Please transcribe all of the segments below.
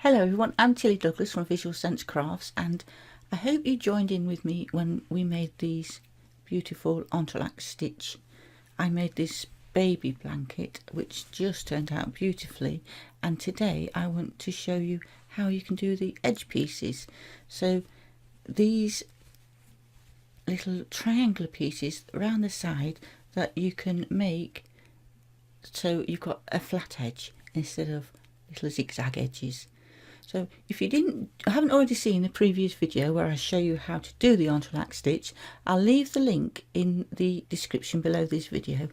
Hello everyone, I'm Tilly Douglas from Visual Sense Crafts, and I hope you joined in with me when we made these beautiful entrelac stitch. I made this baby blanket which just turned out beautifully, and today I want to show you how you can do the edge pieces. So these little triangular pieces around the side that you can make so you've got a flat edge instead of little zigzag edges. So if you haven't already seen the previous video where I show you how to do the entrelac stitch, I'll leave the link in the description below this video,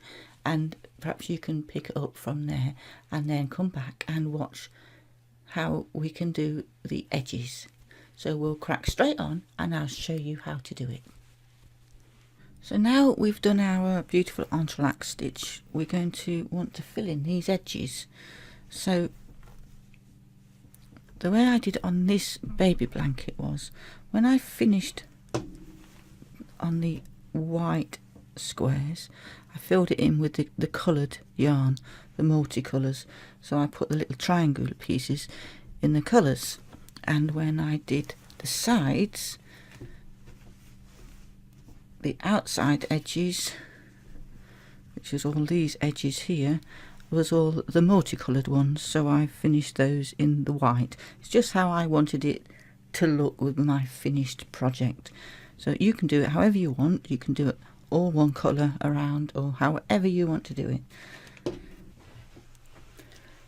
and perhaps you can pick it up from there and then come back and watch how we can do the edges. So we'll crack straight on and I'll show you how to do it. So now we've done our beautiful entrelac stitch, we're going to want to fill in these edges. So the way I did it on this baby blanket was, when I finished on the white squares, I filled it in with the coloured yarn, the multicolours. So I put the little triangular pieces in the colours, and when I did the sides, the outside edges, which is all these edges here, was all the multicoloured ones, so I finished those in the white. It's just how I wanted it to look with my finished project. So you can do it however you want, you can do it all one colour around or however you want to do it.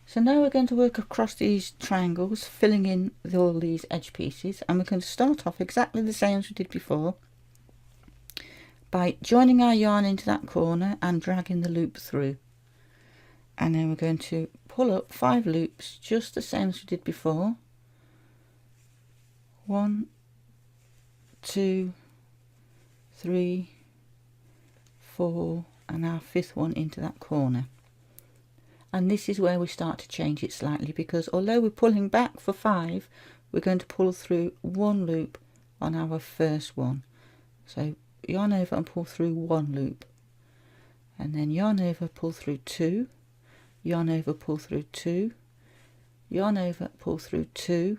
So now we're going to work across these triangles, filling in all these edge pieces, and we're going to start off exactly the same as we did before by joining our yarn into that corner and dragging the loop through. And then we're going to pull up 5 loops just the same as we did before. 1, 2, 3, 4, and our 5th one into that corner. And this is where we start to change it slightly, because although we're pulling back for 5, we're going to pull through 1 loop on our first one. So yarn over and pull through 1 loop, and then yarn over, pull through 2, yarn over, pull through 2, yarn over, pull through 2,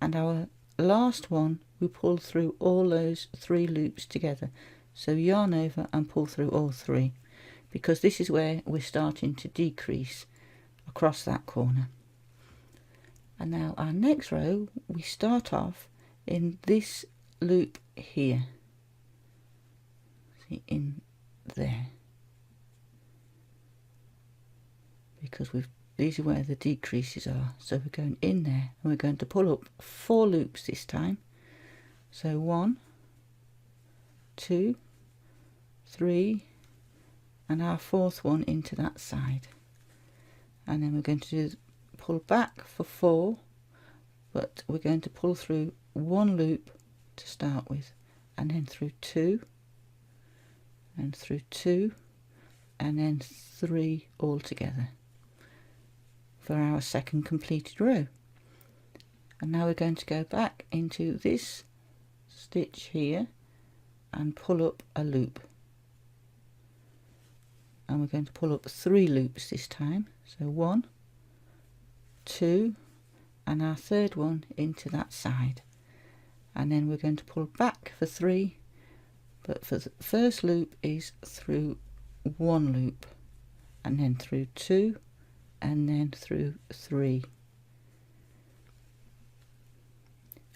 and our last one we pull through all those 3 loops together. So yarn over and pull through all 3, because this is where we're starting to decrease across that corner. And now our next row, we start off in this loop here, see, in there, because these are where the decreases are. So we're going in there and we're going to pull up 4 loops this time. So 1, 2, 3, and our 4th one into that side. And then we're going to pull back for 4, but we're going to pull through 1 loop to start with, and then through 2, and through 2, and then 3 all together for our second completed row. And now we're going to go back into this stitch here and pull up a loop, and we're going to pull up 3 loops this time. So 1, 2, and our 3rd one into that side, and then we're going to pull back for 3, but for the first loop is through 1 loop, and then through 2, and then through 3,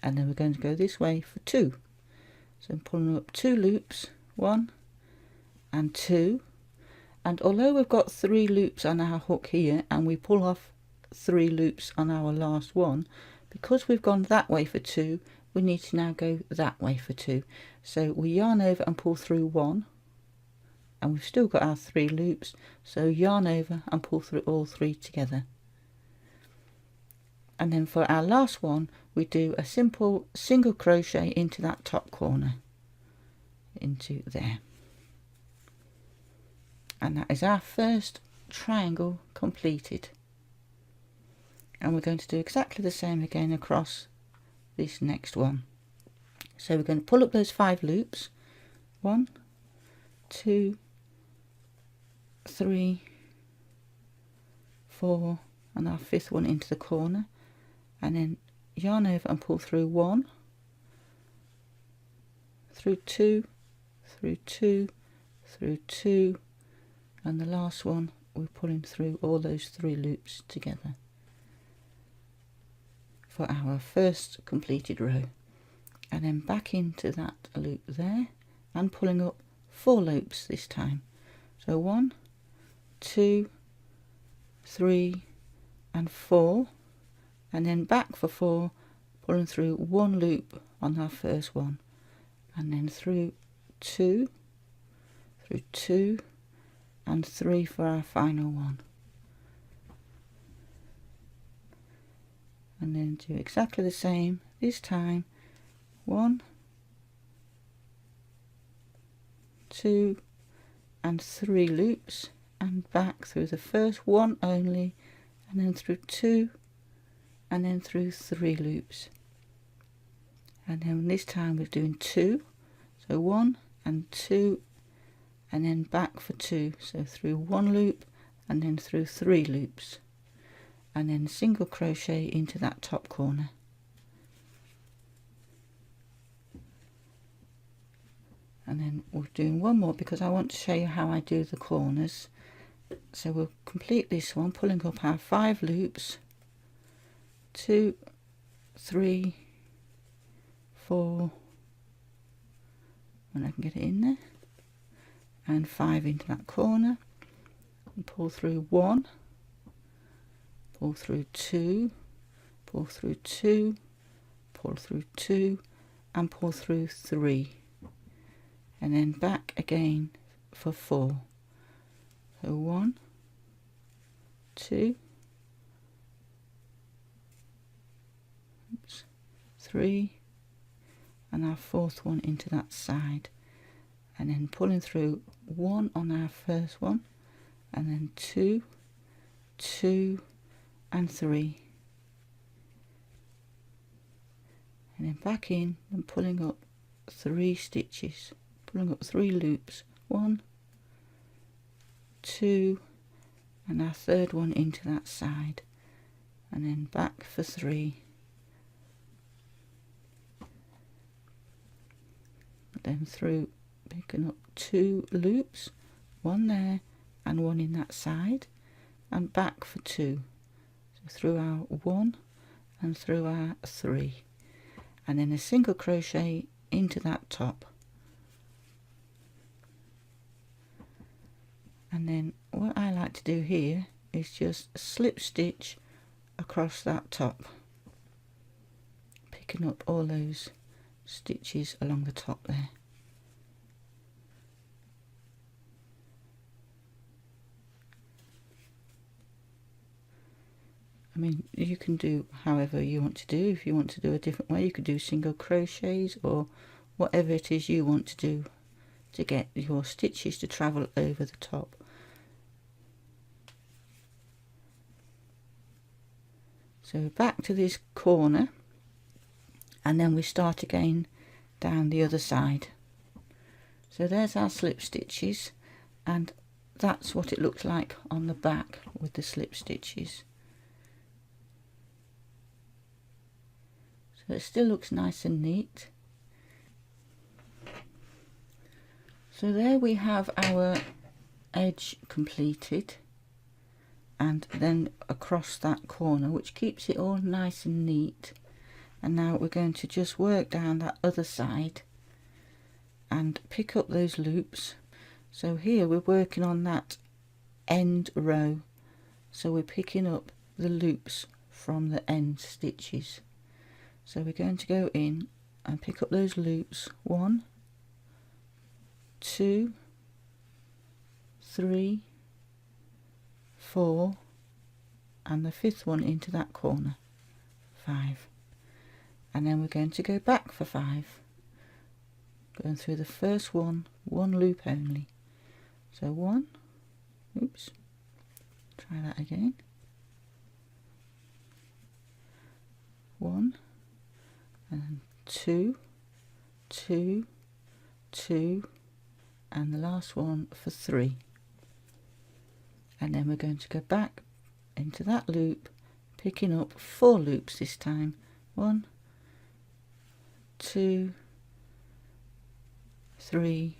and then we're going to go this way for 2. So I'm pulling up 2 loops, 1 and 2, and although we've got 3 loops on our hook here and we pull off 3 loops on our last one, because we've gone that way for 2, we need to now go that way for 2. So we yarn over and pull through 1, and we've still got our 3 loops, so yarn over and pull through all 3 together. And then for our last one, we do a simple single crochet into that top corner, into there. And that is our first triangle completed. And we're going to do exactly the same again across this next one. So we're going to pull up those 5 loops, 1, 2, 3, 4, and our 5th one into the corner, and then yarn over and pull through 1, through 2, through 2, through 2, and the last one we're pulling through all those 3 loops together for our first completed row, and then back into that loop there and pulling up 4 loops this time. So 1, 2, 3 and 4, and then back for 4, pulling through 1 loop on our first one, and then through 2, through 2 and 3 for our final one, and then do exactly the same this time. 1, 2 and 3 loops, and back through the first one only, and then through 2 and then through 3 loops, and then this time we're doing 2, so 1 and 2, and then back for 2, so through 1 loop and then through 3 loops, and then single crochet into that top corner. And then we're doing one more because I want to show you how I do the corners. So we'll complete this one, pulling up our 5 loops, 2, 3, 4, when I can get it in there, and 5 into that corner, and pull through 1, pull through 2, pull through 2, pull through 2, and pull through 3, and then back again for 4. So 1, 2, 3, and our 4th one into that side, and then pulling through 1 on our first one, and then 2, 2 and 3, and then back in and pulling up 3 stitches, pulling up 3 loops, 1, 2, and our 3rd one into that side, and then back for 3, then through, picking up 2 loops, 1 there and 1 in that side, and back for 2, so through our 1 and through our 3, and then a single crochet into that top, and then what I like to do here is just slip stitch across that top, picking up all those stitches along the top there. I mean, you can do however you want to do. If you want to do a different way, you could do single crochets or whatever it is you want to do to get your stitches to travel over the top. So back to this corner, and then we start again down the other side. So there's our slip stitches, and that's what it looks like on the back with the slip stitches. So it still looks nice and neat. So there we have our edge completed, and then across that corner, which keeps it all nice and neat. And now we're going to just work down that other side and pick up those loops. So here we're working on that end row, so we're picking up the loops from the end stitches. So we're going to go in and pick up those loops, 1, 2, 3, 4, and the 5th one into that corner, 5, and then we're going to go back for 5, going through the first one loop only. So 1, oops, try that again, 1 and 2, 2, 2, and the last one for 3, and then we're going to go back into that loop, picking up 4 loops this time. 1, 2, 3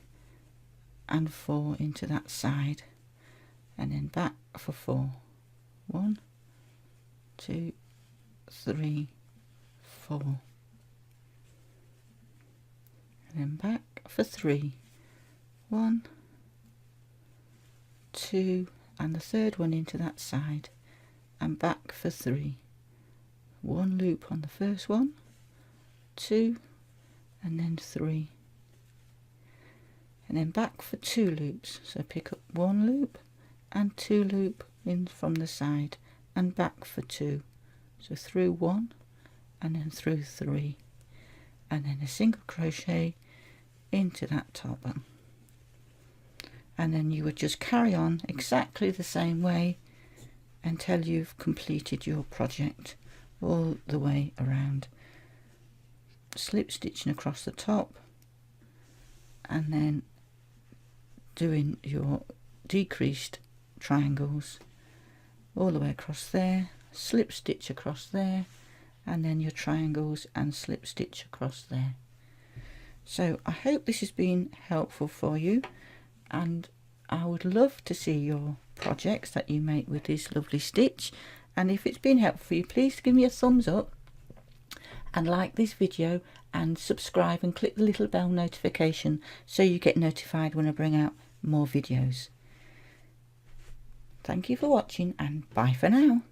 and 4 into that side, and then back for 4. 1, 2, 3, 4, and then back for 3. 1, 2, and the third one into that side, and back for 3. 1 loop on the first one, 2, and then 3, and then back for 2 loops. So pick up 1 loop and 2 loop in from the side, and back for 2. So through 1 and then through 3, and then a single crochet into that top one, and then you would just carry on exactly the same way until you've completed your project all the way around, slip stitching across the top and then doing your decreased triangles all the way across there, slip stitch across there, and then your triangles and slip stitch across there. So I hope this has been helpful for you, and I would love to see your projects that you make with this lovely stitch. And if it's been helpful for you, please give me a thumbs up and like this video and subscribe and click the little bell notification so you get notified when I bring out more videos. Thank you for watching, and bye for now.